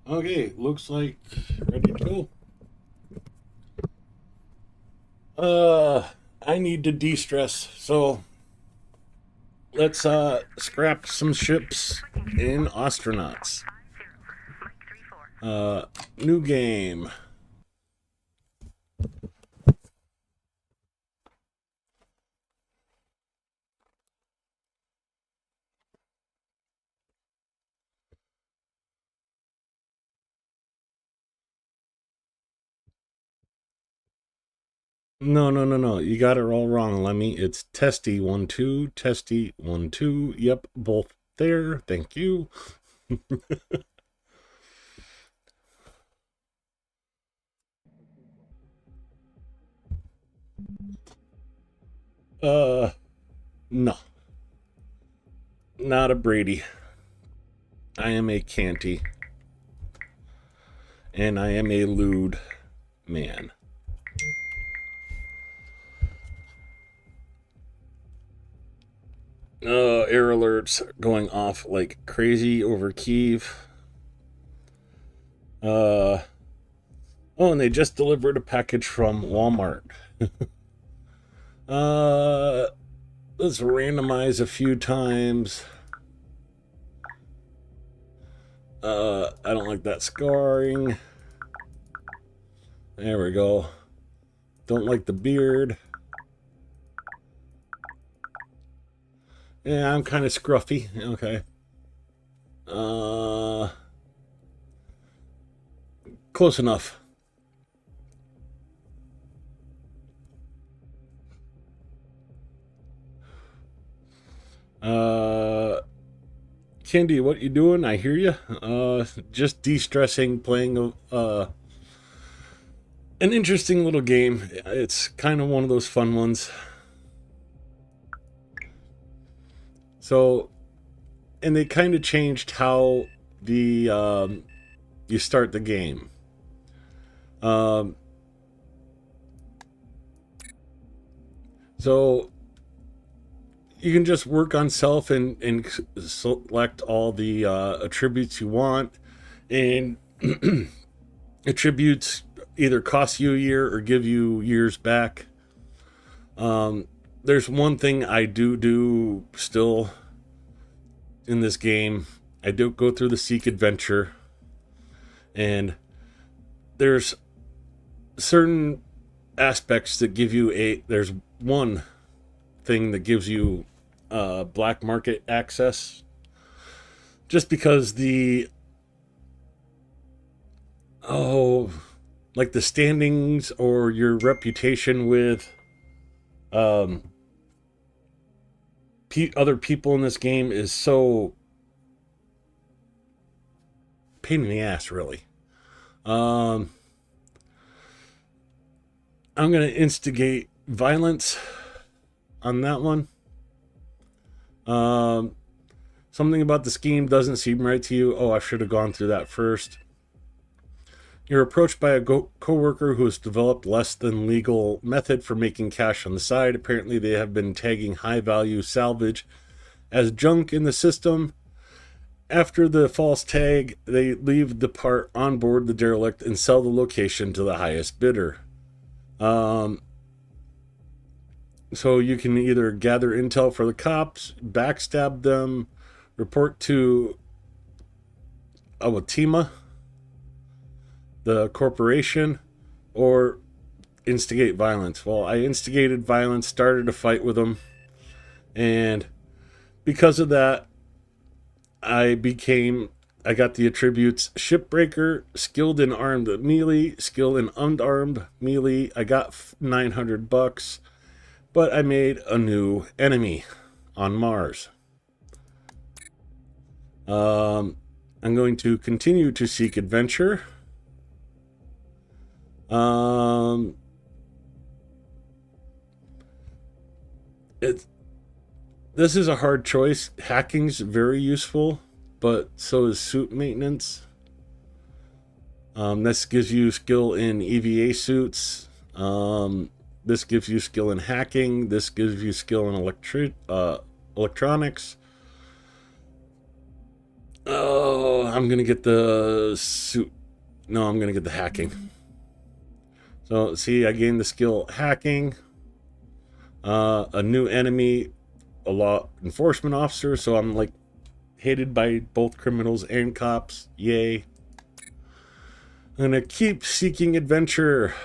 Okay, looks like ready to go. I need to de-stress, so let's scrap some ships in Ostranauts. Uh, New game. No, no, no, no. You got it all wrong, Lemmy. It's testy 1 2, testy 1 2. Yep, both there. Thank you. uh, no, not a Brady. I am a Canti, and I am a lewd man. Air alerts going off like crazy over Kiev. Uh, oh, and they just delivered a package from Walmart. uh, let's randomize a few times. I don't like that scarring. There we go. Don't like the beard. Yeah, I'm kind of scruffy. Okay. Uh, Close enough. Uh, Candy, what you doing? I hear you. Just de-stressing, playing an interesting little game. It's kind of one of those fun ones. So, and they kind of changed how the you start the game. Um, so you can just work on self and select all the attributes you want, and attributes either cost you a year or give you years back. There's one thing I do still in this game. I do go through the Seek Adventure, and there's certain aspects that give you a. There's one thing that gives you black market access, just because the oh, like the standings or your reputation with um other people in this game is so pain in the ass, really. Um, I'm gonna instigate violence on that one. Um, Something about the scheme doesn't seem right to you. Oh, I should have gone through that first. You're approached by a co-worker who has developed less than legal method for making cash on the side. Apparently, they have been tagging high-value salvage as junk in the system. After the false tag, they leave the part on board the derelict and sell the location to the highest bidder. Um, so you can either gather intel for the cops, backstab them, report to Awatima, the corporation, or instigate violence. Well, I instigated violence, started a fight with them, and because of that, I got the attributes Shipbreaker, Skilled in Armed Melee, Skilled in Unarmed Melee. I got $900, but I made a new enemy on Mars. I'm going to continue to seek adventure. It This is a hard choice. Hacking's very useful, but so is suit maintenance. This gives you skill in EVA suits. This gives you skill in hacking. This gives you skill in electronics. Oh, I'm going to get the suit. No, I'm going to get the hacking. So, see, I gained the skill hacking. A new enemy, a law enforcement officer. So I'm like hated by both criminals and cops. Yay. I'm going to keep seeking adventure.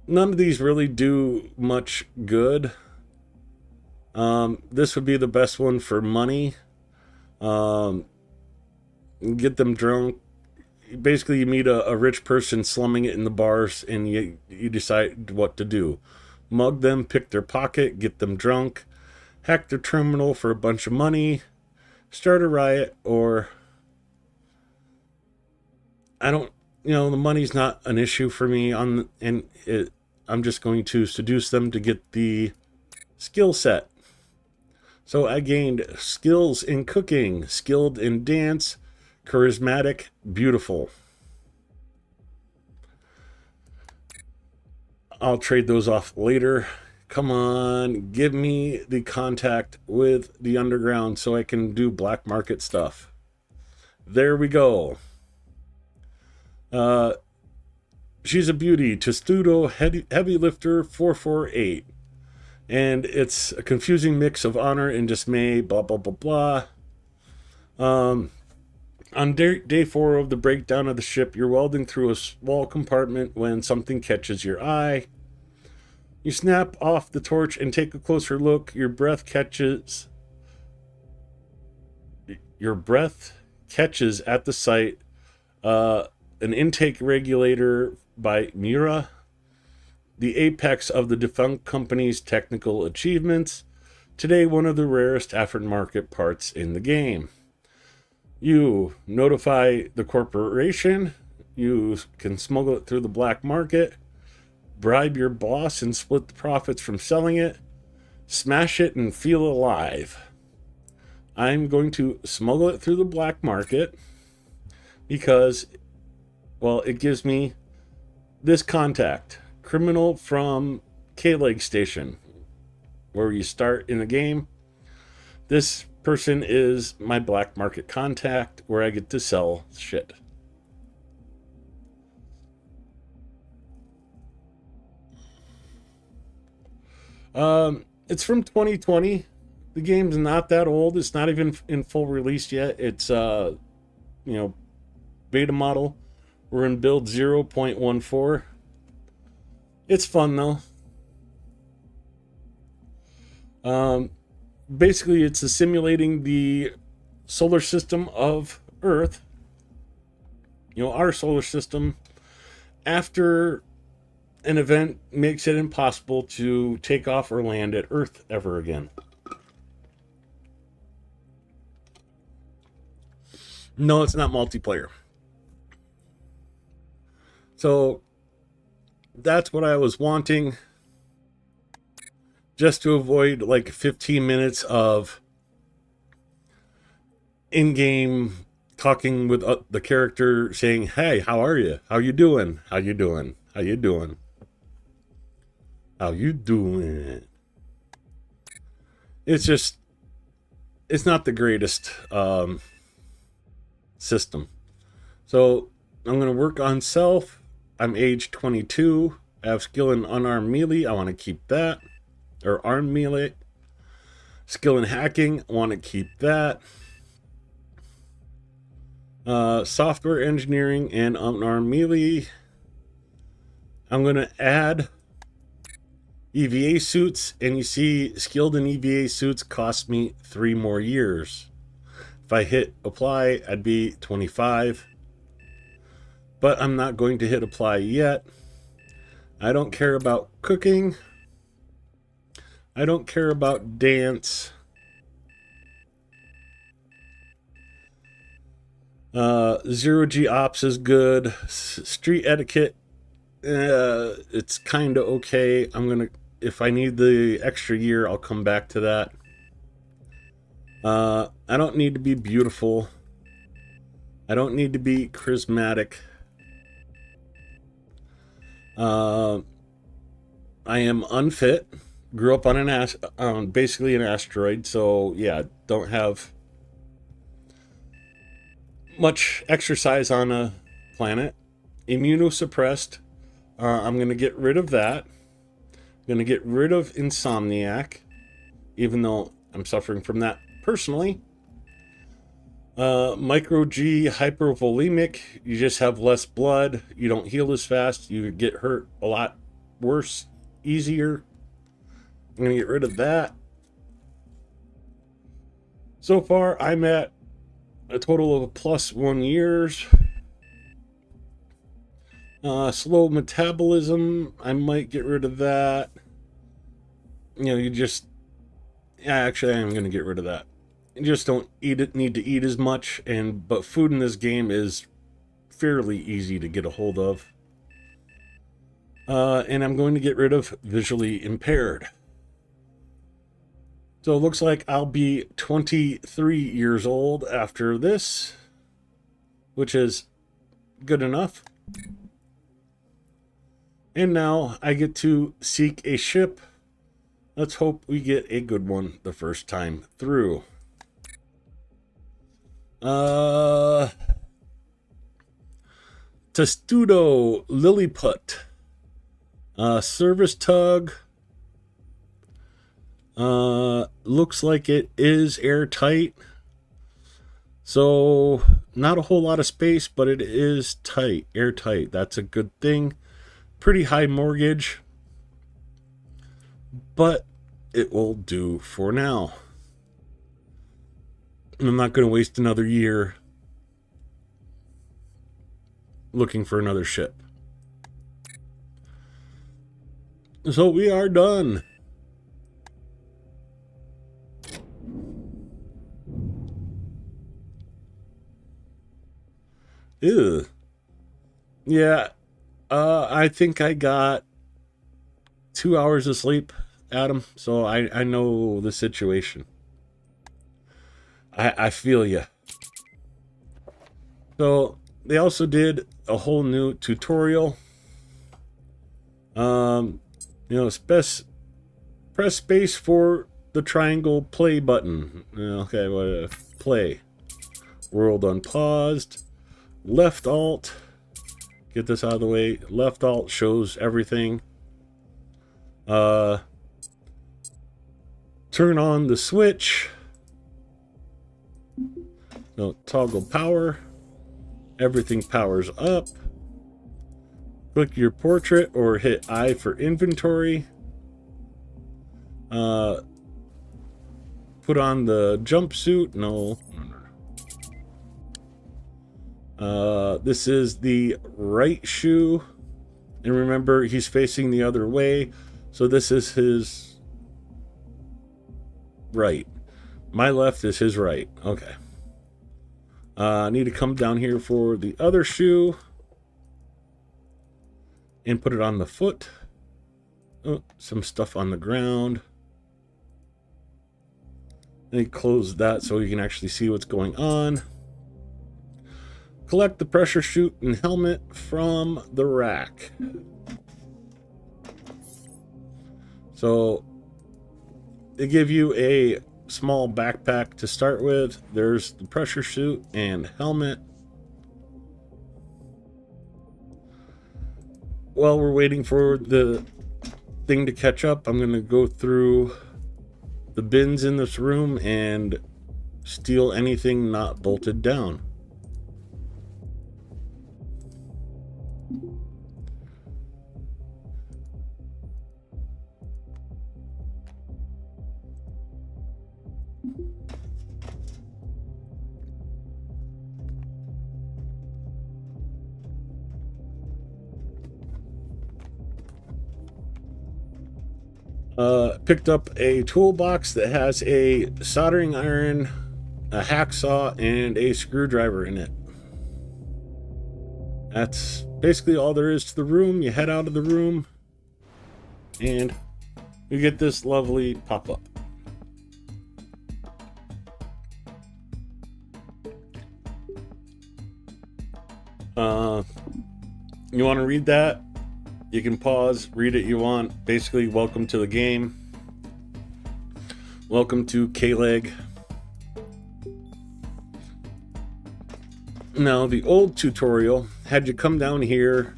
None of these really do much good. This would be the best one for money. Get them drunk. Basically, you meet a rich person slumming it in the bars, and you decide what to do. Mug them, pick their pocket, get them drunk, hack their terminal for a bunch of money, start a riot, or I don't, the money's not an issue for me. I'm just going to seduce them to get the skill set. So I gained skills in cooking, skilled in dance, charismatic, beautiful. I'll trade those off later. Come on, give me the contact with the underground so I can do black market stuff. There we go. She's a beauty. Testudo heavy lifter 448. And it's a confusing mix of honor and dismay, blah, blah, blah, blah. On day 4 of the breakdown of the ship, you're welding through a small compartment when something catches your eye. You snap off the torch and take a closer look. Your breath catches at the sight. An intake regulator by Mura. The apex of the defunct company's technical achievements. Today, one of the rarest aftermarket parts in the game. You notify the corporation. You can smuggle it through the black market. Bribe your boss and split the profits from selling it. Smash it and feel alive. I'm going to smuggle it through the black market because, well, it gives me this contact. Criminal from K-Leg Station, where you start in the game. This person is my black market contact where I get to sell shit. It's from 2020. The game's not that old. It's not even in full release yet. It's beta model. We're in build 0.14. It's fun though. Basically, it's simulating the solar system of Earth. Our solar system, after an event makes it impossible to take off or land at Earth ever again. No, it's not multiplayer. So that's what I was wanting. Just to avoid like 15 minutes of in-game talking with the character saying, "Hey, how are you? How you doing? How you doing? How you doing? How you doing?" It's not the greatest system. So I'm going to work on self. I'm age 22. I have skill in unarmed melee. I want to keep that. Or armed melee. Skill in hacking. I want to keep that. Software engineering and unarmed melee. I'm going to add EVA suits. And you see, skilled in EVA suits cost me 3 more years. If I hit apply, I'd be 25. But I'm not going to hit apply yet. I don't care about cooking. I don't care about dance. Zero G ops is good. Street etiquette, it's kind of okay. If I need the extra year, I'll come back to that. I don't need to be beautiful. I don't need to be charismatic. I am unfit. Grew up on basically an asteroid, so yeah, don't have much exercise on a planet. Immunosuppressed. I'm going to get rid of that. I'm going to get rid of insomniac, even though I'm suffering from that personally. Micro G, hypervolemic. You just have less blood. You don't heal as fast. You get hurt a lot worse, easier. I'm going to get rid of that. So far, I'm at a total of +1 years. Slow metabolism. I might get rid of that. You know, actually, I am going to get rid of that. You just don't need to eat as much, but food in this game is fairly easy to get a hold of. And I'm going to get rid of visually impaired. So it looks like I'll be 23 years old after this, which is good enough. And now I get to seek a ship. Let's hope we get a good one the first time through. Testudo Lilliput. Service tug. Looks like it is airtight. So, not a whole lot of space, but it is tight, airtight. That's a good thing. Pretty high mortgage, but it will do for now. I'm not going to waste another year looking for another ship. So we are done. Ew. Yeah, I think I got 2 hours of sleep, Adam, so I know the situation. I feel you. So they also did a whole new tutorial. You know, press space for the triangle play button. Okay, play. World unpaused. Left alt. Get this out of the way. Left alt shows everything. Turn on the switch. No, toggle power. Everything powers up. Click your portrait or hit I for inventory. Put on the jumpsuit. No. This is the right shoe. And remember, he's facing the other way. So this is his right. My left is his right. Okay. I need to come down here for the other shoe and put it on the foot. Oh, some stuff on the ground. And close that so you can actually see what's going on. Collect the pressure chute and helmet from the rack. So they give you a small backpack to start with. There's the pressure chute and helmet. While we're waiting for the thing to catch up, I'm going to go through the bins in this room and steal anything not bolted down. Picked up a toolbox that has a soldering iron, a hacksaw, and a screwdriver in it. That's basically all there is to the room. You head out of the room and you get this lovely pop-up. You want to read that? You can pause, read it you want. Basically, welcome to the game. Welcome to K-Leg. Now, the old tutorial had you come down here,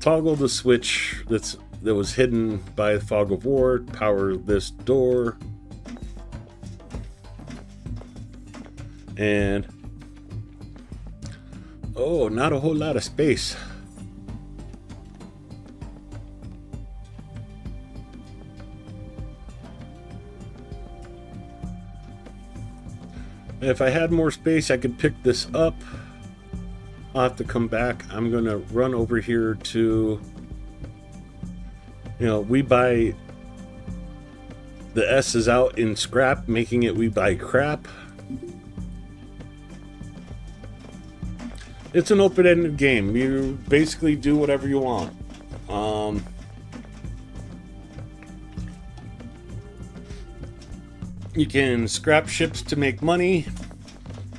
toggle the switch that was hidden by the fog of war, power this door, and oh, not a whole lot of space. If I had more space, I could pick this up. I'll have to come back. I'm gonna run over here to, we buy the S is out in scrap, making it we buy crap. It's an open-ended game. You basically do whatever you want. You can scrap ships to make money.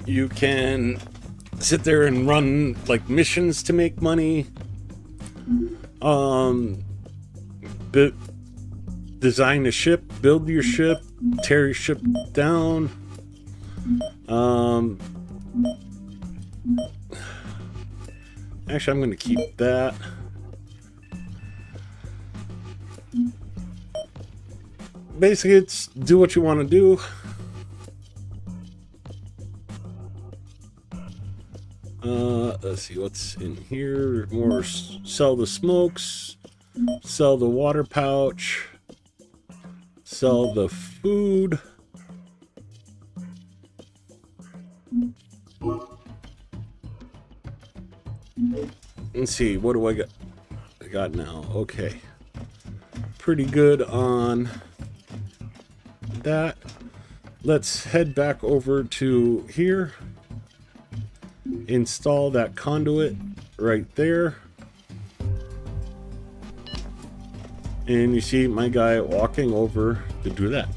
You can sit there and run like missions to make money. Design a ship, build your ship, tear your ship down. Actually, I'm going to keep that. Basically, it's do what you want to do. Let's see what's in here. More sell the smokes, sell the water pouch, sell the food. Let's see, what do I got? I got now. Okay, pretty good on that. Let's head back over to here. Install that conduit right there. And you see my guy walking over to do that.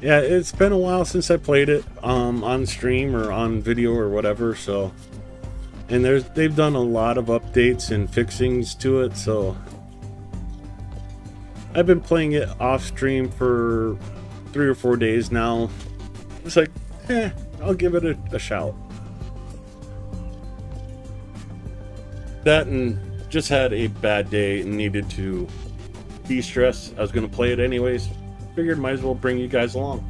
Yeah, it's been a while since I played it on stream or on video or whatever, so, and they've done a lot of updates and fixings to it, so I've been playing it off stream for 3 or 4 days now. It's like, I'll give it a shout. That and just had a bad day and needed to de-stress. I was going to play it anyways. Figured might as well bring you guys along.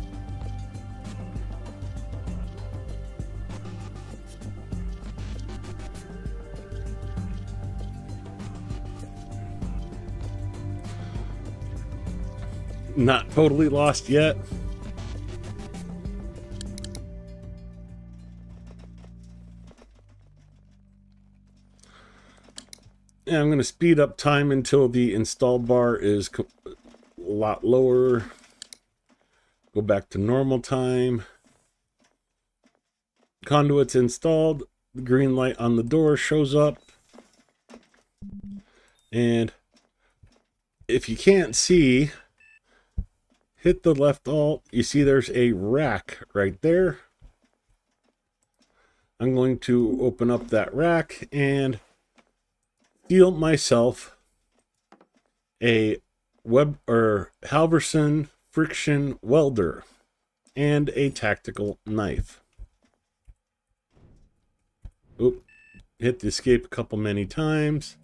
Not totally lost yet. And I'm going to speed up time until the install bar is a lot lower. Go back to normal time. Conduit's installed. The green light on the door shows up. And if you can't see, hit the left alt. You see there's a rack right there. I'm going to open up that rack and steal myself a Halverson friction welder and a tactical knife. Oop, hit the escape a couple many times.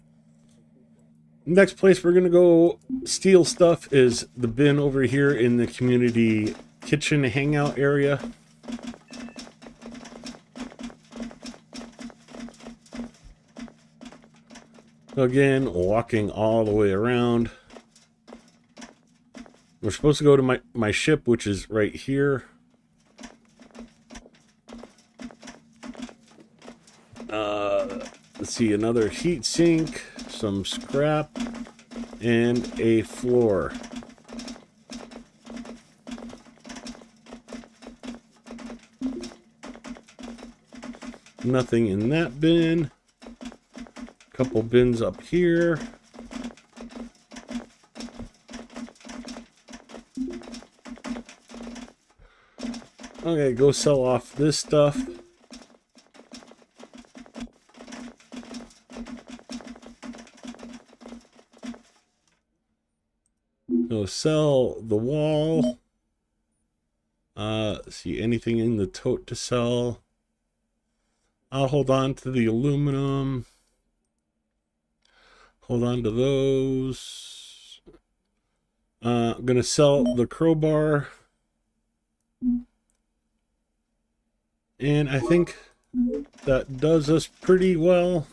Next place we're gonna go steal stuff is the bin over here in the community kitchen hangout area. Again, walking all the way around. We're supposed to go to my ship, which is right here. Let's see, another heat sink, some scrap, and a floor. Nothing in that bin. Couple bins up here. Okay, go sell off this stuff. gonna sell the wall. See anything in the tote to sell. I'll hold on to the aluminum. Hold on to those. I'm gonna sell the crowbar. And I think that does us pretty well.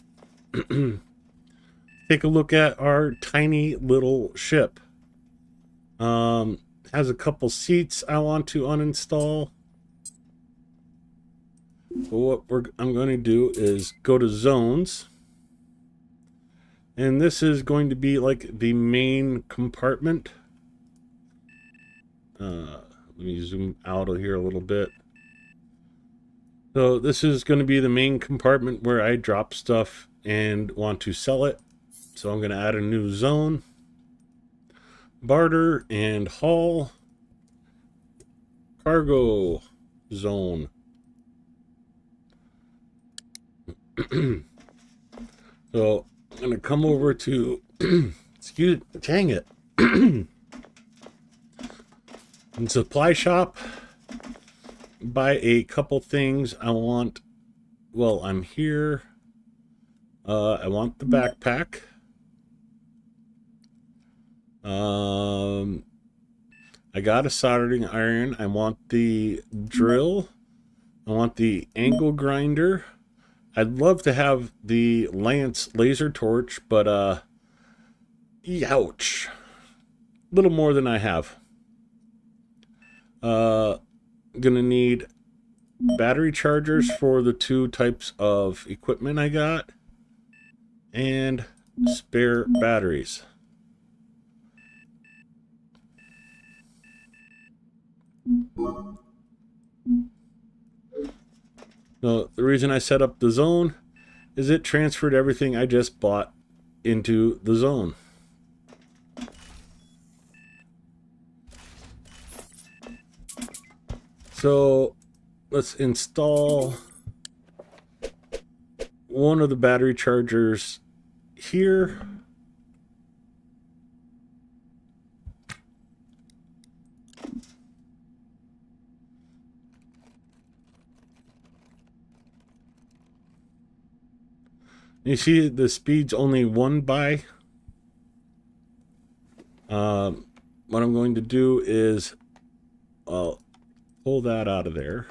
Take a look at our tiny little ship. Has a couple seats I want to uninstall. So what I'm going to do is go to zones. And this is going to be like the main compartment. Let me zoom out of here a little bit. So this is going to be the main compartment where I drop stuff and want to sell it. So I'm going to add a new zone. Barter and haul. Cargo zone. So I'm going to come over to, dang it. In supply shop. Buy a couple things I want while I'm here. I want the backpack. I got a soldering iron. I want the drill. I want the angle grinder. I'd love to have the lance laser torch, but ouch. A little more than I have. Gonna need battery chargers for the 2 types of equipment I got, and spare batteries. So the reason I set up the zone is it transferred everything I just bought into the zone. So let's install one of the battery chargers here. You see the speed's only 1 by. What I'm going to do is pull that out of there.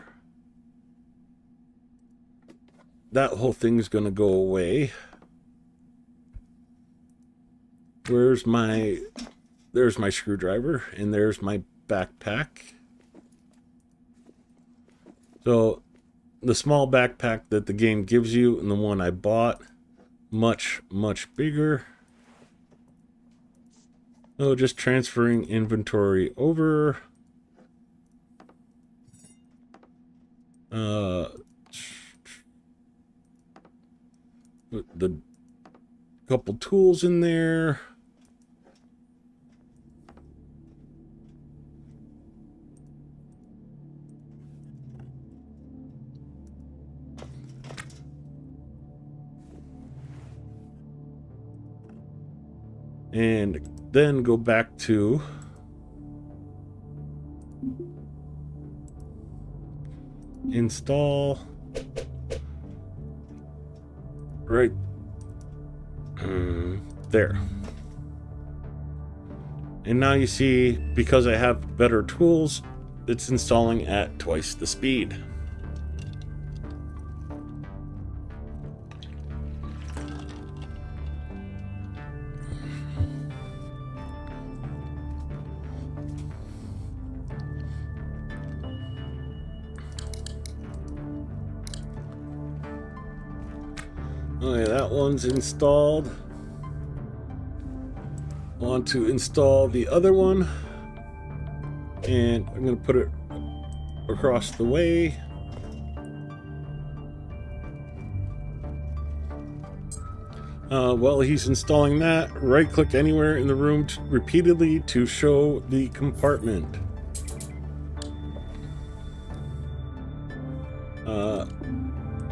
That whole thing's going to go away. There's my screwdriver, and there's my backpack. So the small backpack that the game gives you and the one I bought, much bigger. So just transferring inventory over. Put the couple tools in there. And then go back to install right there. And now you see, because I have better tools, it's installing at twice the speed. Okay, that one's installed. Want to install the other one, and I'm going to put it across the way. While he's installing that, right click anywhere in the room repeatedly to show the compartment.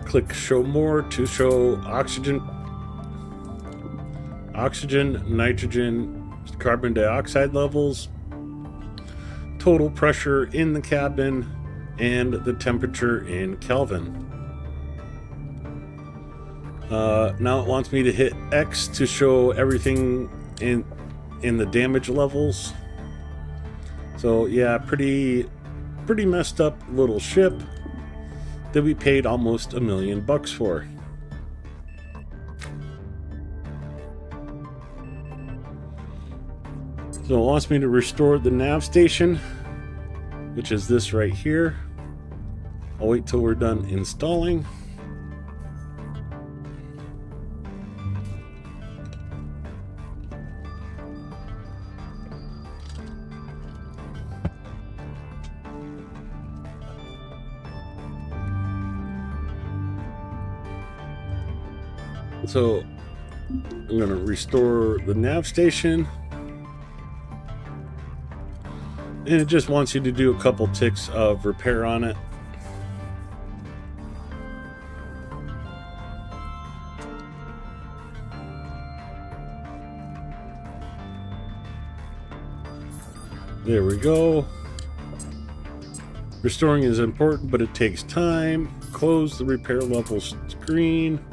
Click show more to show oxygen, nitrogen, carbon dioxide levels, total pressure in the cabin and the temperature in Kelvin. Now it wants me to hit X to show everything in the damage levels. So yeah, pretty messed up little ship that we paid almost $1 million for. So it wants me to restore the nav station, which is this right here. I'll wait till we're done installing. So I'm going to restore the nav station. And it just wants you to do a couple ticks of repair on it. There we go. Restoring is important, but it takes time. Close the repair level screen.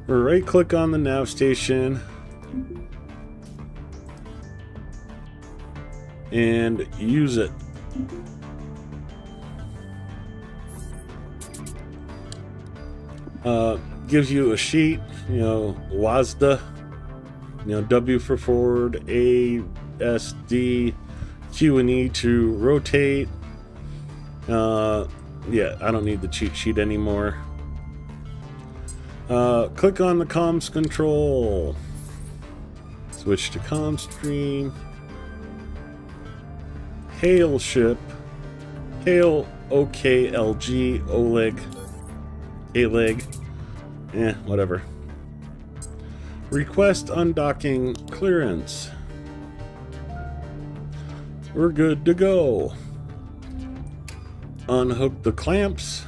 Right click on the nav station and use it. Gives you a sheet, WASD, W for forward, A, S, D, Q and E to rotate. Yeah, I don't need the cheat sheet anymore. Click on the comms control. Switch to comm stream. Hail ship. Hail OKLG Oleg. A-leg. Whatever. Request undocking clearance. We're good to go. Unhook the clamps.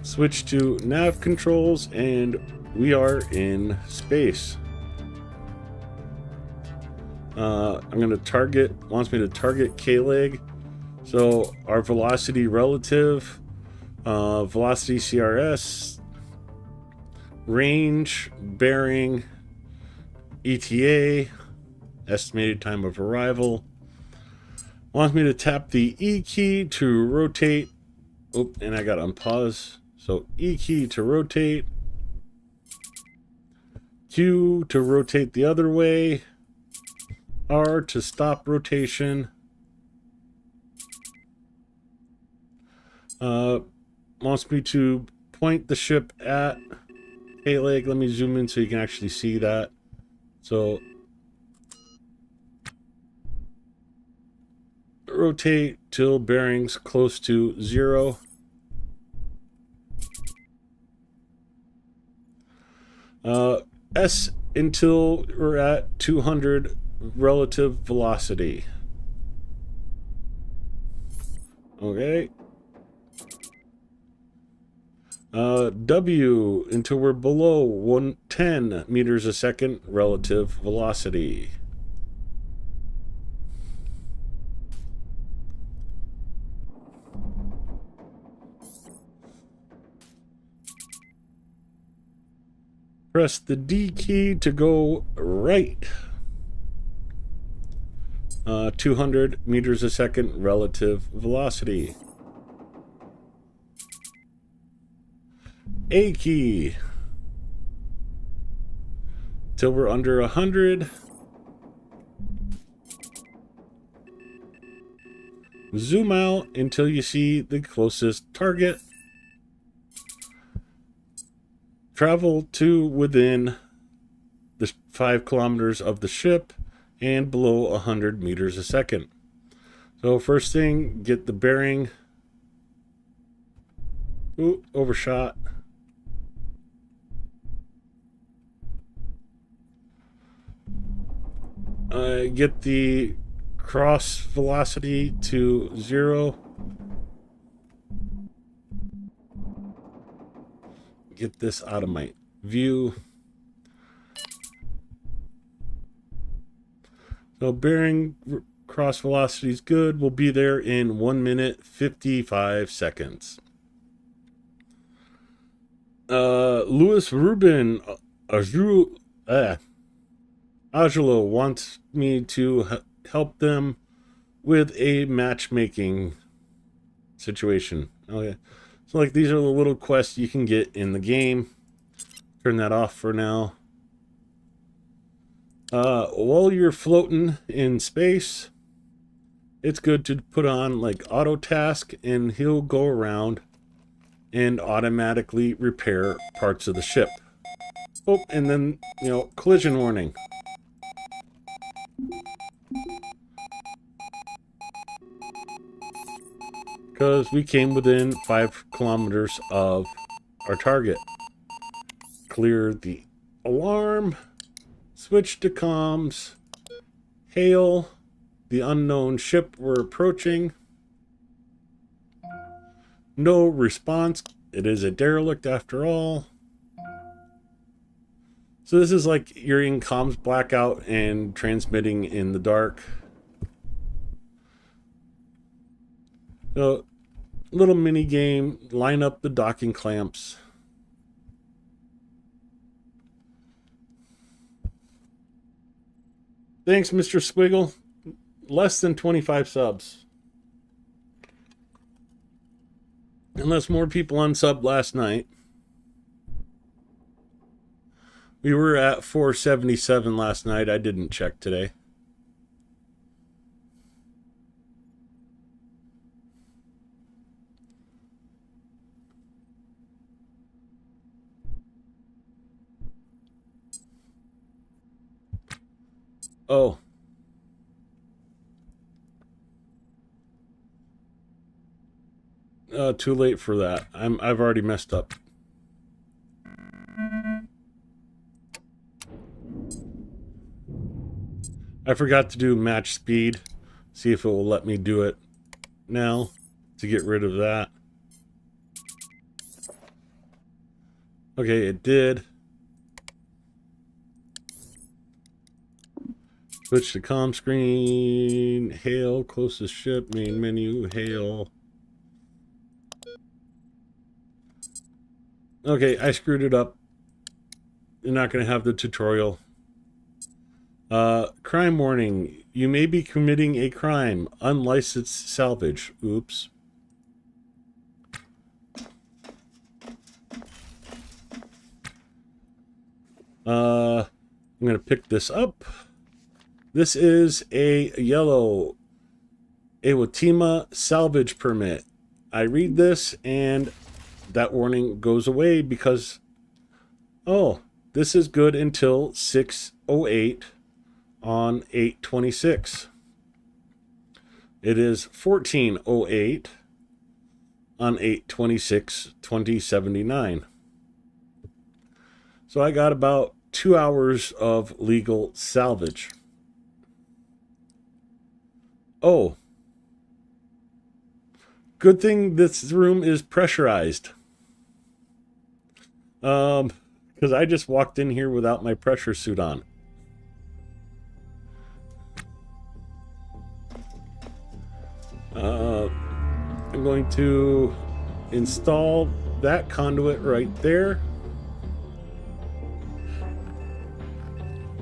Switch to nav controls, and we are in space. I'm going to target, wants me to target K-leg. So our velocity relative, velocity CRS, range, bearing, ETA, estimated time of arrival. Wants me to tap the E key to rotate. Oh, and I got to unpause. So E key to rotate, Q to rotate the other way, R to stop rotation. Wants me to point the ship at K-leg. Let me zoom in so you can actually see that. So rotate till bearings close to 0. S until we're at 200 relative velocity. Okay. W until we're below 110 meters a second relative velocity. Press the D key to go right. 200 meters a second relative velocity. A key till we're under 100. Zoom out until you see the closest target. Travel to within the 5 kilometers of the ship and below 100 meters a second. So first thing, get the bearing. Ooh, overshot. Get the cross velocity to 0. Get this out of my view. So bearing cross velocity is good. We'll be there in 1 minute 55 seconds. Louis Rubin Angelo wants me to help them with a matchmaking situation. Okay. So like these are the little quests you can get in the game. Turn that off for now. While you're floating in space, it's good to put on like auto task, and he'll go around and automatically repair parts of the ship. Oh, and then, you know, collision warning. Because we came within 5 kilometers of our target. Clear the alarm. Switch to comms. Hail the unknown ship we're approaching. No response. It is a derelict after all. So this is like you're in comms blackout and transmitting in the dark. So, little mini game. Line up the docking clamps. Thanks, Mr. Squiggle. Less than 25 subs. Unless more people unsubbed last night. We were at 477 last night. I didn't check today. Oh. Too late for that. I've already messed up. I forgot to do match speed. See if it will let me do it now to get rid of that. Okay, it did. Switch to comm screen. Hail, closest ship, main menu, hail. Okay, I screwed it up. You're not going to have the tutorial. Crime warning. You may be committing a crime. Unlicensed salvage. Oops. I'm going to pick this up. This is a yellow Awatima salvage permit. I read this and that warning goes away because, oh, this is good until 6:08 on 8/26. It is 14:08 on 8/26/2079. So I got about 2 hours of legal salvage. Oh, good thing this room is pressurized. Because I just walked in here without my pressure suit on. I'm going to install that conduit right there.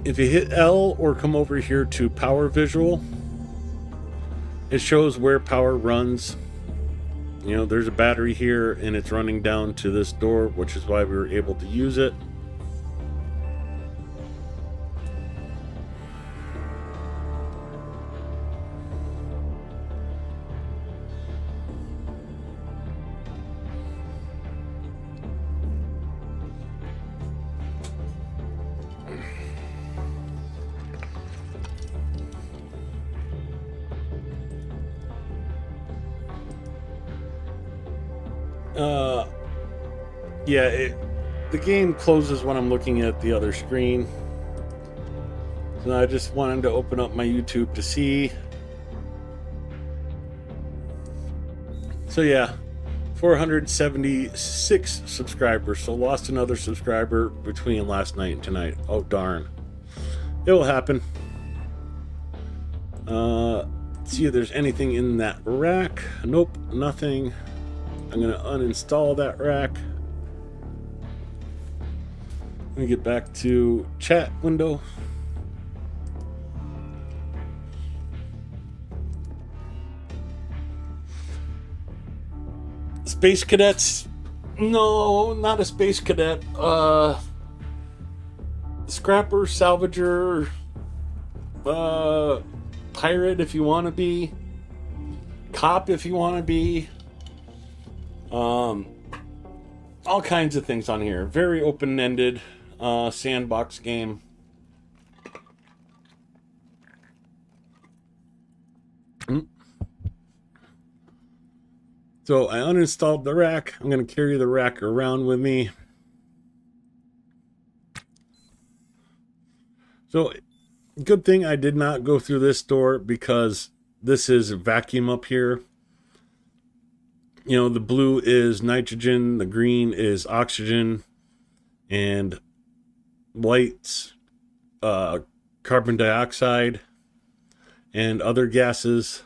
If you hit L or come over here to power visual, it shows where power runs. You know, there's a battery here and it's running down to this door, which is why we were able to use it. Yeah, the game closes when I'm looking at the other screen. So I just wanted to open up my YouTube to see. So yeah, 476 subscribers. So lost another subscriber between last night and tonight. Oh darn. It will happen. See if there's anything in that rack. Nope, nothing. I'm gonna uninstall that rack. Let me get back to chat window. Space cadets? No, not a space cadet. Scrapper, salvager, pirate if you want to be, cop if you want to be, all kinds of things on here. Very open-ended sandbox game. So I uninstalled the rack. I'm going to carry the rack around with me. So good thing I did not go through this door, because this is a vacuum up here. You know, the blue is nitrogen, the green is oxygen, and white's carbon dioxide and other gases.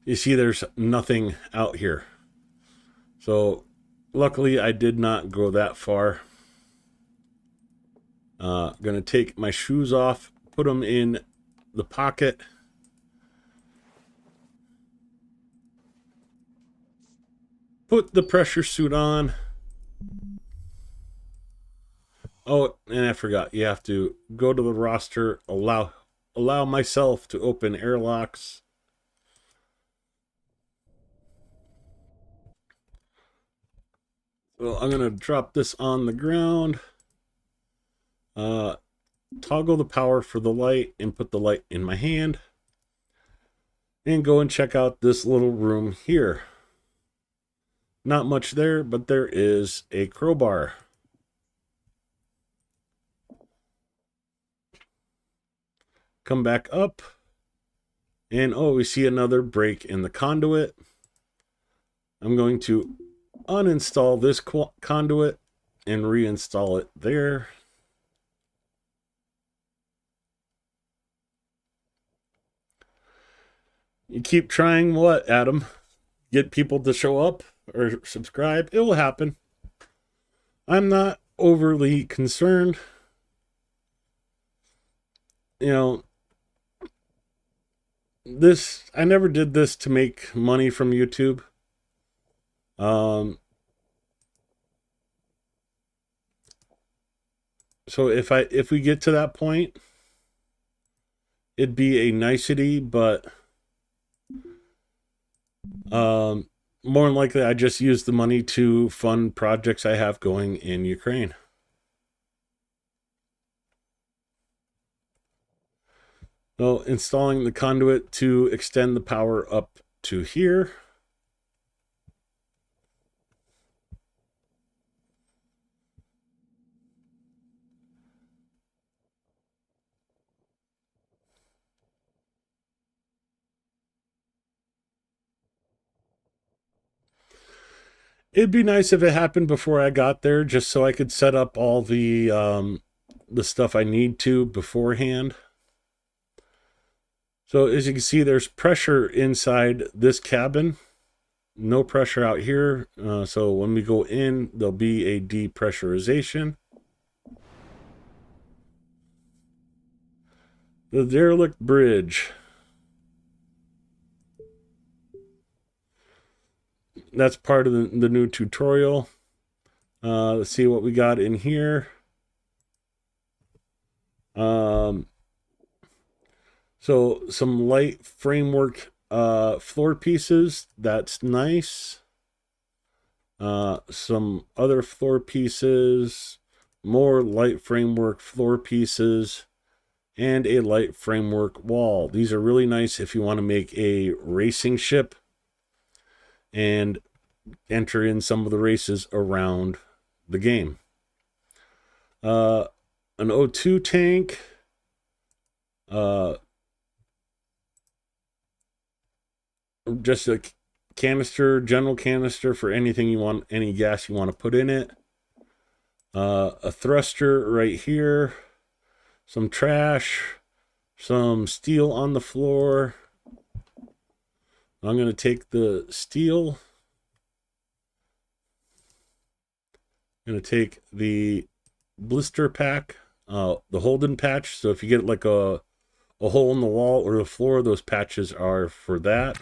You see there's nothing out here. So luckily I did not go that far. Gonna take my shoes off, put them in the pocket. Put the pressure suit on. Oh, and I forgot, you have to go to the roster, allow myself to open airlocks. So I'm gonna drop this on the ground. Toggle the power for the light and put the light in my hand. And go and check out this little room here. Not much there, but there is a crowbar. Come back up. And oh, we see another break in the conduit. I'm going to uninstall this conduit and reinstall it there. You keep trying what, Adam? Get people to show up or subscribe? It will happen. I'm not overly concerned. You know, I never did this to make money from YouTube. So if we get to that point, it'd be a nicety, but more than likely I just use the money to fund projects I have going in Ukraine. So installing the conduit to extend the power up to here. It'd be nice if it happened before I got there, just so I could set up all the stuff I need to beforehand. So as you can see, there's pressure inside this cabin. No pressure out here. So when we go in, there'll be a depressurization. The derelict bridge. That's part of the new tutorial. Let's see what we got in here. So some light framework floor pieces. That's nice. Some other floor pieces. More light framework floor pieces. And a light framework wall. These are really nice if you want to make a racing ship and enter in some of the races around the game. An O2 tank. Just a canister, general canister for anything you want, any gas you want to put in it. A thruster right here. Some trash. some steel on the floor. I'm going to take the steel. I'm going to take the blister pack, the Holden patch. So if you get like a hole in the wall or the floor, those patches are for that.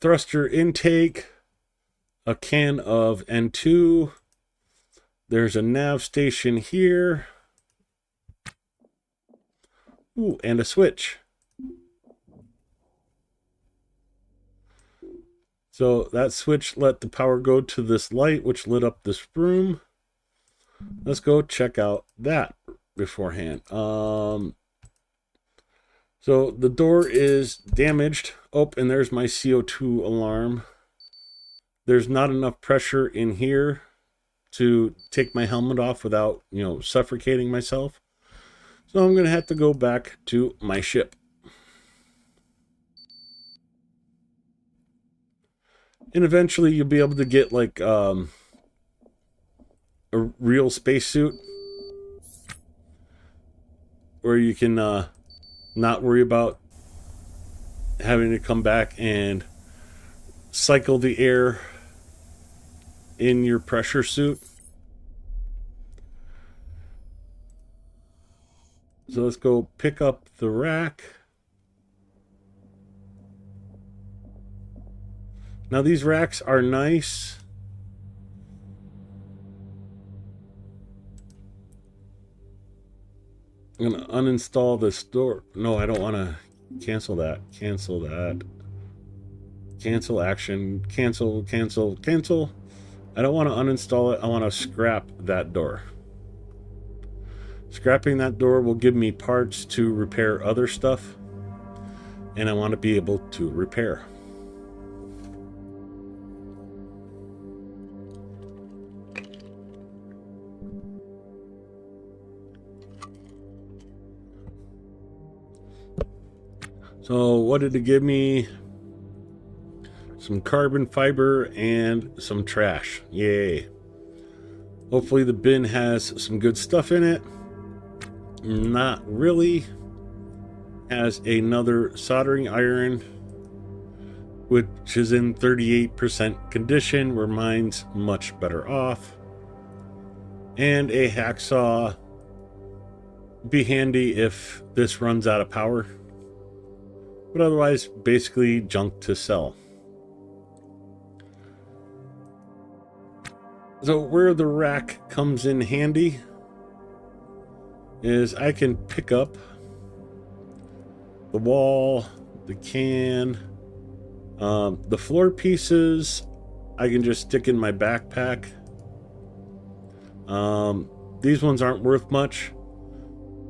Thruster intake, a can of N2. There's a nav station here. Ooh, and a switch. So that switch let the power go to this light, which lit up this room. Let's go check out that beforehand. So the door is damaged. Oh, and there's my CO2 alarm. There's not enough pressure in here to take my helmet off without, suffocating myself. So I'm going to have to go back to my ship. And eventually you'll be able to get like a real spacesuit where you can not worry about having to come back and cycle the air in your pressure suit. So let's go pick up the rack. Now these racks are nice. I'm going to uninstall this door. No, I don't want to cancel that. Cancel that. Cancel action. Cancel, cancel, cancel. I don't want to uninstall it. I want to scrap that door. Scrapping that door will give me parts to repair other stuff. And I want to be able to repair. So what did it give me? Some carbon fiber and some trash. Yay. Hopefully the bin has some good stuff in it. Not really. Has another soldering iron, which is in 38% condition, where mine's much better off. And a hacksaw. Be handy if this runs out of power. But otherwise, basically junk to sell. So where the rack comes in handy is I can pick up the wall, the can, the floor pieces I can just stick in my backpack. These ones aren't worth much,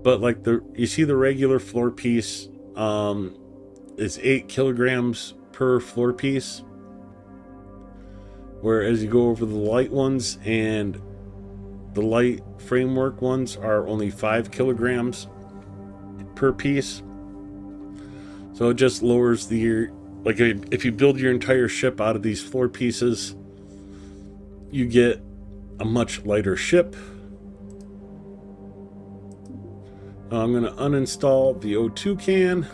but like you see the regular floor piece, it's 8 kilograms per floor piece. Whereas you go over the light ones, and the light framework ones are only 5 kilograms per piece. So it just lowers like if you build your entire ship out of these floor pieces, you get a much lighter ship. I'm going to uninstall the O2 can.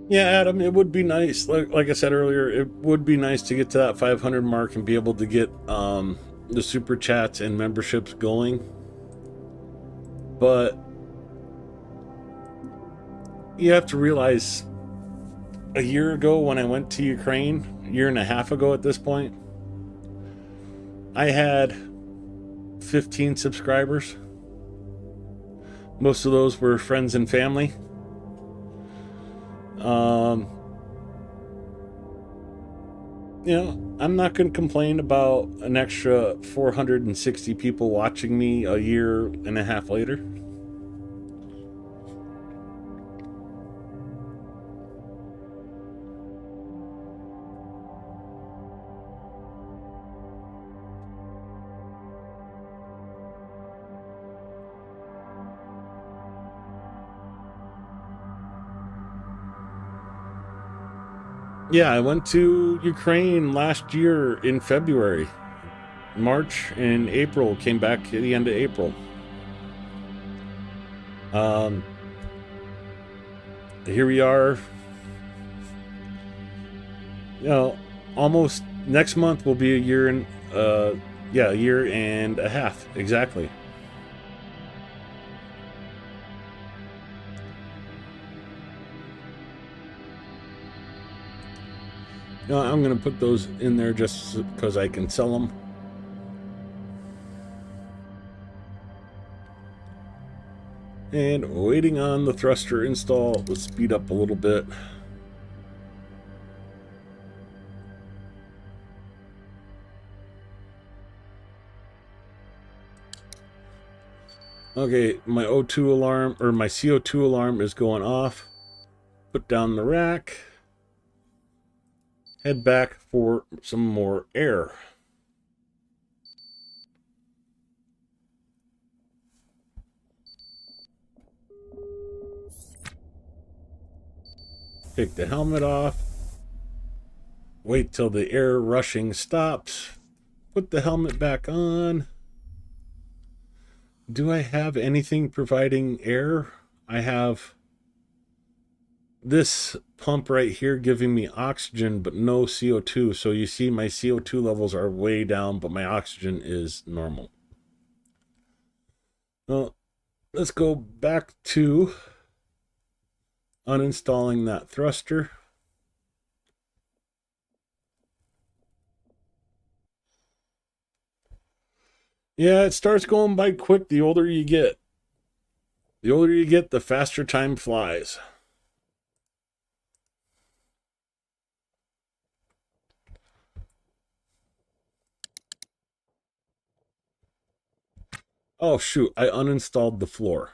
Yeah, Adam, it would be nice. Like I said earlier, it would be nice to get to that 500 mark and be able to get the super chats and memberships going. But you have to realize, a year ago when I went to Ukraine, a year and a half ago at this point, I had 15 subscribers. Most of those were friends and family. I'm not going to complain about an extra 460 people watching me a year and a half later. Yeah, I went to Ukraine last year in February. March and April, came back at the end of April. Um, Here we are, you know, almost next month will be a year and, yeah, a year and a half, exactly. I'm going to put those in there just because I can sell them. And waiting on the thruster install. Let's speed up a little bit. Okay, my O2 alarm, or my CO2 alarm is going off. Put down the rack. Head back for some more air. Take the helmet off. Wait till the air rushing stops. Put the helmet back on. Do I have anything providing air? I have this pump right here giving me oxygen but no CO2. So you see my CO2 levels are way down, but my oxygen is normal. Well, let's go back to uninstalling that thruster. Yeah, it starts going by quick the older you get. The older you get, the faster time flies. Oh, shoot, I uninstalled the floor.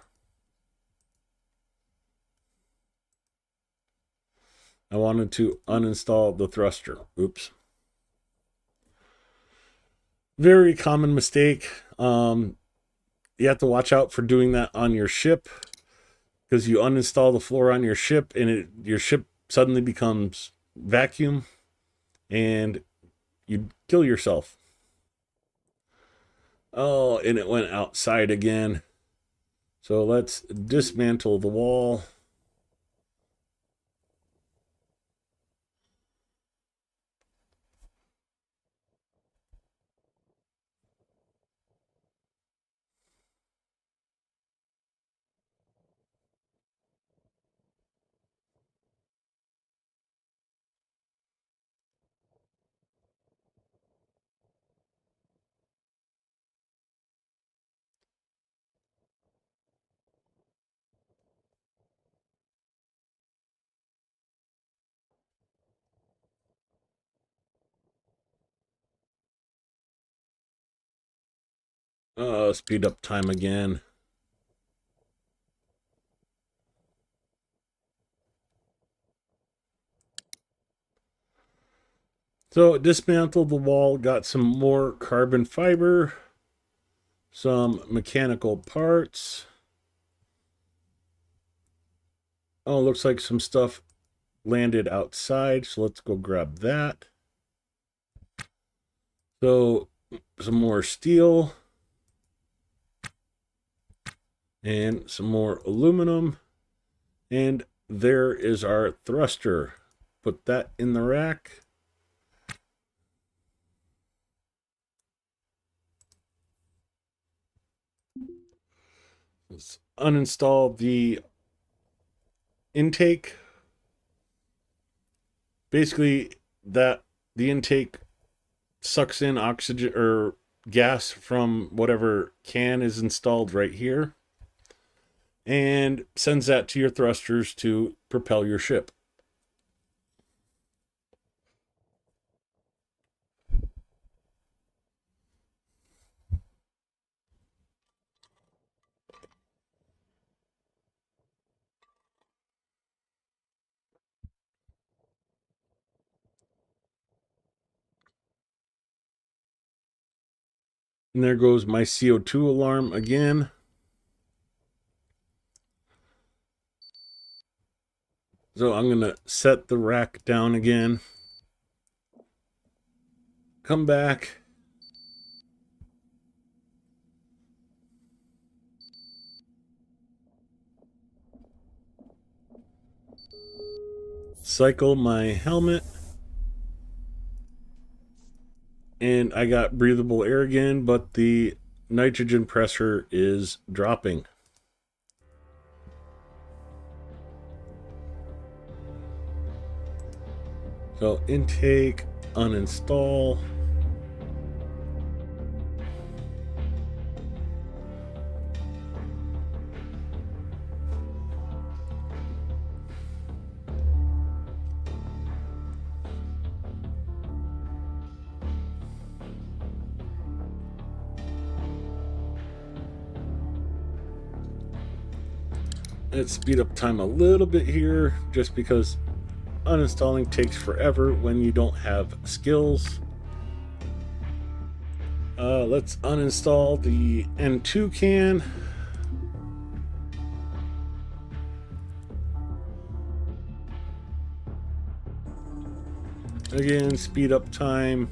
I wanted to uninstall the thruster. Oops. Very common mistake. You have to watch out for doing that on your ship because you uninstall the floor on your ship and your ship suddenly becomes vacuum and you kill yourself. Oh, and it went outside again. So let's dismantle the wall. Speed up time again. So dismantled the wall, got some more carbon fiber, some mechanical parts. Oh, looks like some stuff landed outside, so let's go grab that. So some more steel and some more aluminum, and there is our thruster. Put that in the rack. Let's uninstall the intake. Basically, that the intake sucks in oxygen or gas from whatever can is installed right here and sends that to your thrusters to propel your ship. And there goes my CO2 alarm again. So I'm going to set the rack down again. Come back. Cycle my helmet. And I got breathable air again, but the nitrogen pressure is dropping. So intake, uninstall. Let's speed up time a little bit here, just because uninstalling takes forever when you don't have skills. Let's uninstall the N2 can. Again, speed up time.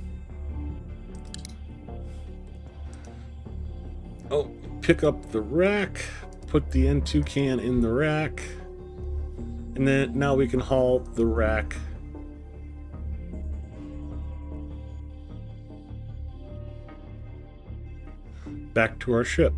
Oh, pick up the rack, put the N2 can in the rack, and then now we can haul the rack back to our ship.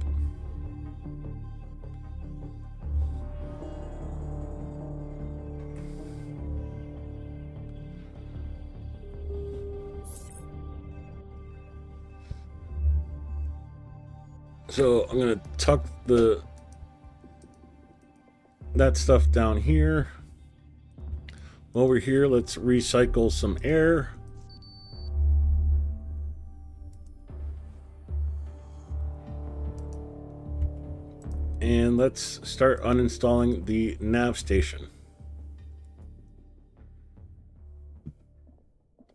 So I'm gonna tuck that stuff down here. Over here, let's recycle some air. And let's start uninstalling the nav station.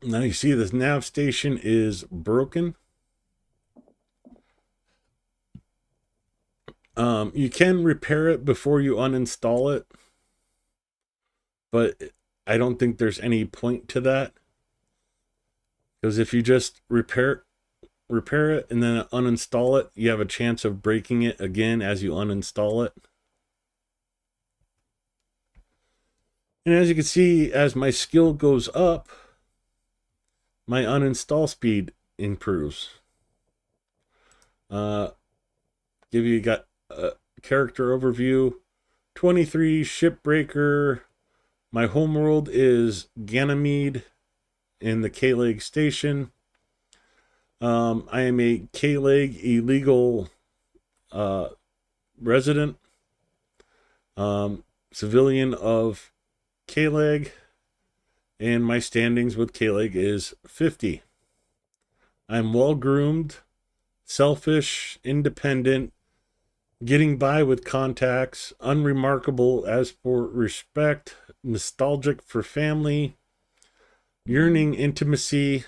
Now you see this nav station is broken. You can repair it before you uninstall it, but I don't think there's any point to that, because if you just repair it and then uninstall it, you have a chance of breaking it again as you uninstall it. And as you can see, as my skill goes up, my uninstall speed improves. Got a character overview. 23 shipbreaker. My homeworld is Ganymede in the K-Leg station. I am a K-Leg illegal resident, civilian of K-Leg, and my standings with K-Leg is 50. I'm well groomed, selfish, independent, getting by with contacts, unremarkable as for respect, nostalgic for family, yearning intimacy,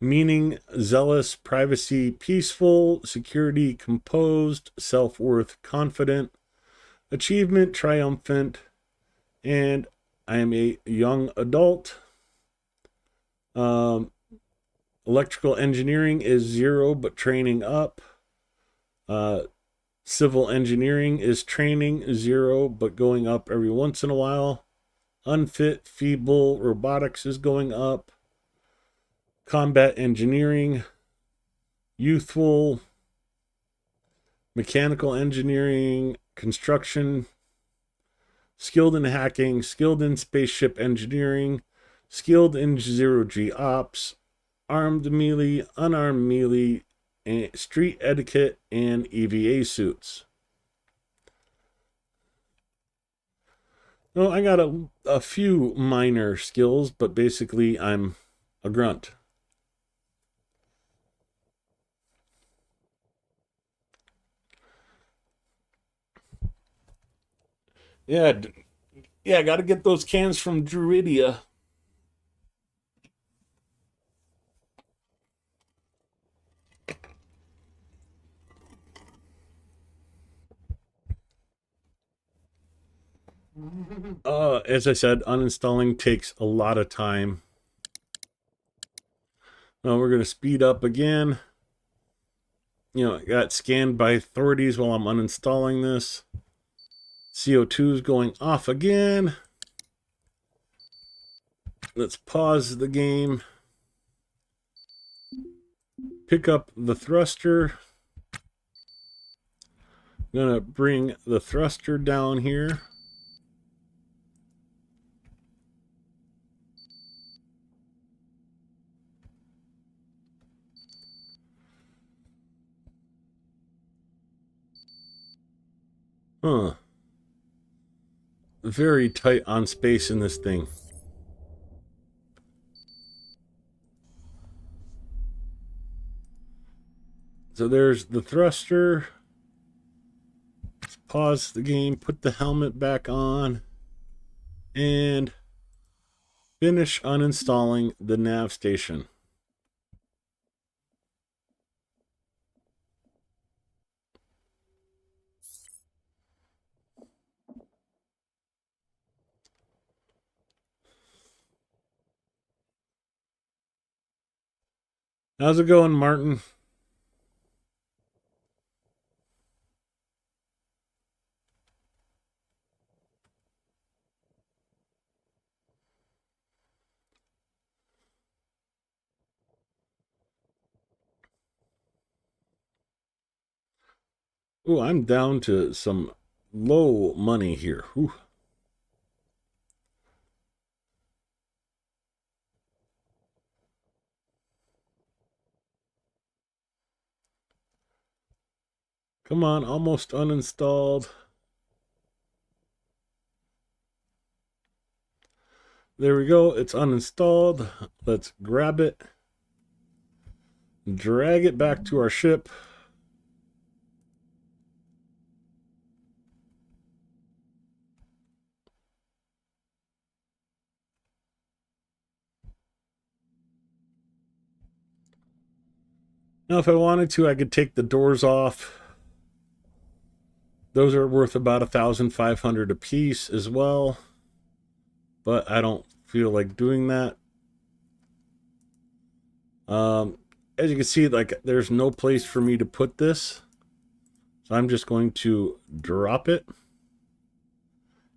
meaning zealous, privacy peaceful, security composed, self-worth confident, achievement triumphant, and I am a young adult. Electrical engineering is 0 but training up. Civil engineering is training 0 but going up every once in a while. Unfit, feeble, robotics is going up. Combat engineering, youthful, mechanical engineering, construction, skilled in hacking, skilled in spaceship engineering, skilled in 0G ops, armed melee, unarmed melee, street etiquette, and EVA suits. No, I got a few minor skills, but basically I'm a grunt. Yeah, I got to get those cans from Druidia. As I said, uninstalling takes a lot of time. Now we're going to speed up again. You know, I got scanned by authorities while I'm uninstalling this. CO2 is going off again. Let's pause the game. Pick up the thruster. I'm going to bring the thruster down here. Huh. Very tight on space in this thing. So there's the thruster. Let's pause the game, put the helmet back on, and finish uninstalling the nav station. How's it going, Martin? Ooh, I'm down to some low money here. Ooh. Come on, almost uninstalled. There we go, it's uninstalled. Let's grab it, drag it back to our ship. Now, if I wanted to, I could take the doors off. Those are worth about 1,500 a piece as well, but I don't feel like doing that. As you can see, like, there's no place for me to put this, so I'm just going to drop it,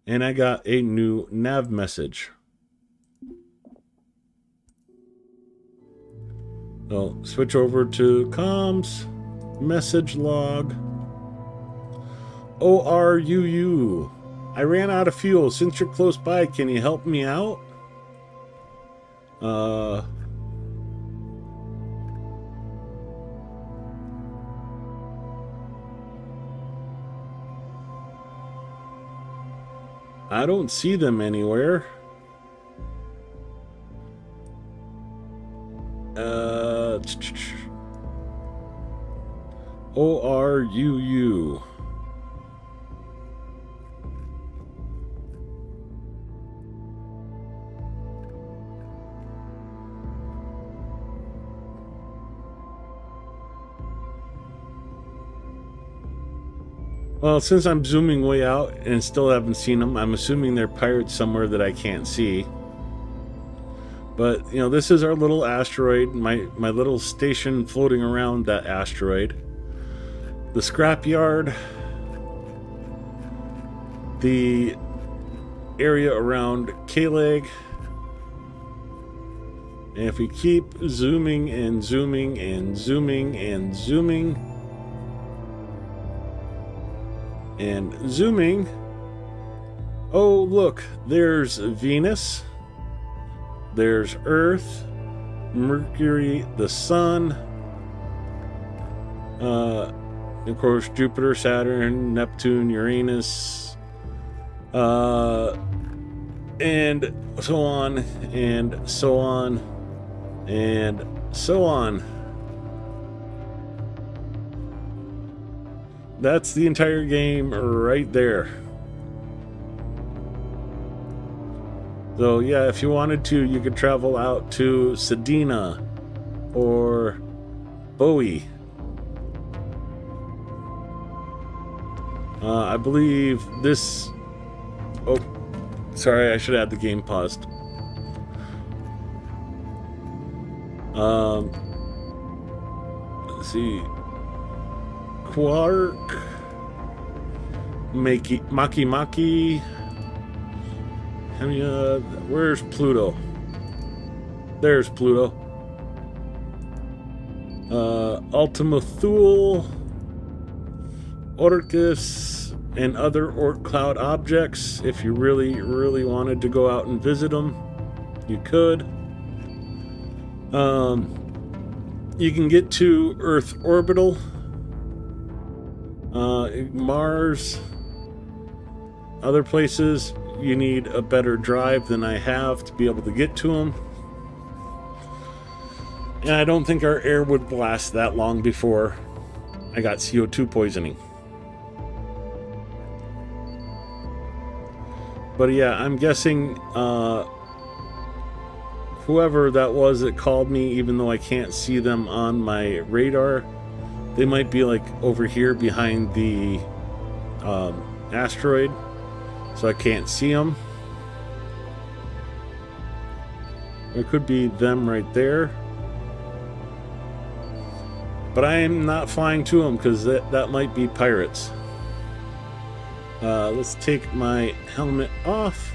and I got a new nav message. So switch over to comms, message log. ORUU. I ran out of fuel. Since you're close by, can you help me out? I don't see them anywhere. ORUU. Well, since I'm zooming way out and still haven't seen them, I'm assuming they're pirates somewhere that I can't see. But, you know, this is our little asteroid, my little station floating around that asteroid. The scrapyard, the area around K-Leg. And if we keep zooming and zooming and zooming and zooming and zooming, oh, look, there's Venus. There's Earth, Mercury, the Sun, of course, Jupiter, Saturn, Neptune, Uranus, and so on, and so on, and so on. That's the entire game right there. So yeah, if you wanted to, you could travel out to Sedina or Bowie. I believe this Oh, sorry, I should have had the game paused. Let's see. Quark. Maki Maki. Where's Pluto? There's Pluto. Ultima Thule. Orcus and other Orc Cloud objects. If you really, really wanted to go out and visit them, you could. You can get to Earth orbital, Mars, other places. You need a better drive than I have to be able to get to them. And I don't think our air would last that long before I got CO2 poisoning. But yeah, I'm guessing whoever that was that called me, even though I can't see them on my radar, they might be like over here behind the asteroid, so I can't see them. It could be them right there. But I am not flying to them because that might be pirates. Let's take my helmet off.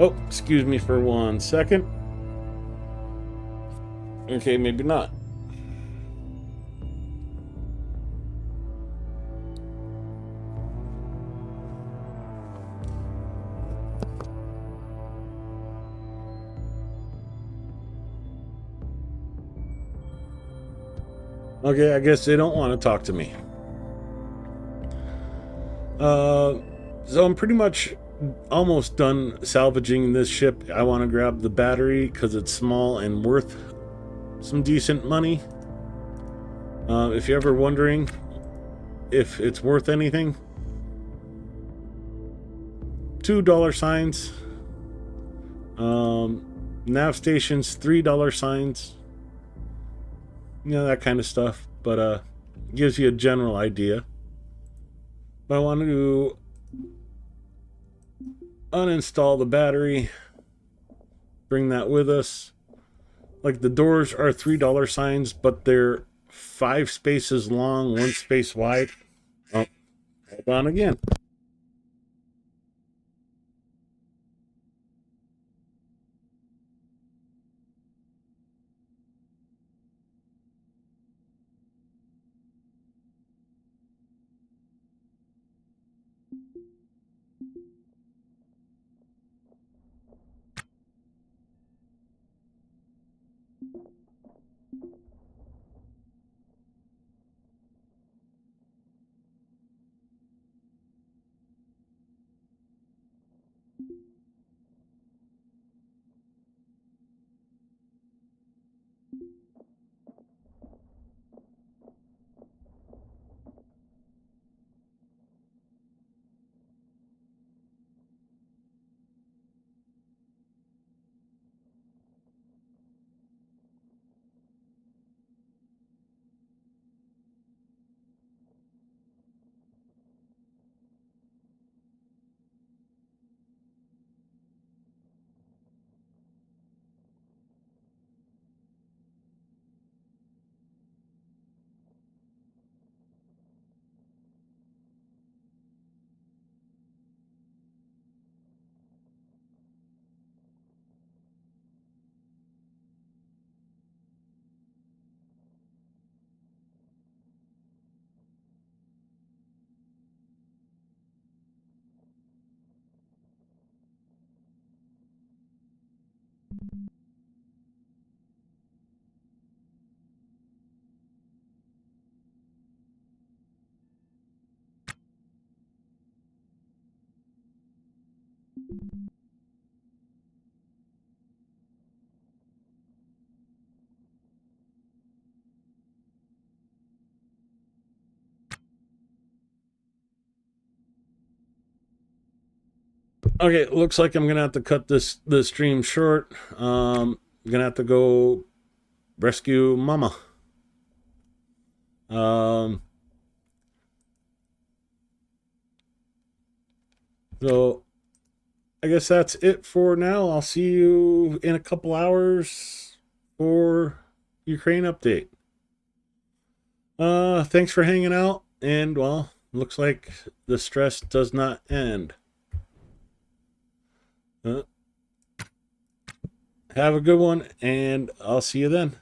Oh, excuse me for 1 second. Okay, maybe not. Okay, I guess they don't want to talk to me. So I'm pretty much almost done salvaging this ship. I want to grab the battery because it's small and worth some decent money. If you're ever wondering if it's worth anything, $2 signs. Nav stations, $3 signs. You know, that kind of stuff. But gives you a general idea. But I want to uninstall the battery, bring that with us. Like, the doors are $3 signs, but they're 5 spaces long, 1 space wide. Oh, hold on again. Okay, looks like I'm gonna have to cut this stream short. I'm gonna have to go rescue Mama. So I guess that's it for now. I'll see you in a couple hours for Ukraine update. Thanks for hanging out, and well, looks like the stress does not end. Have a good one, and I'll see you then.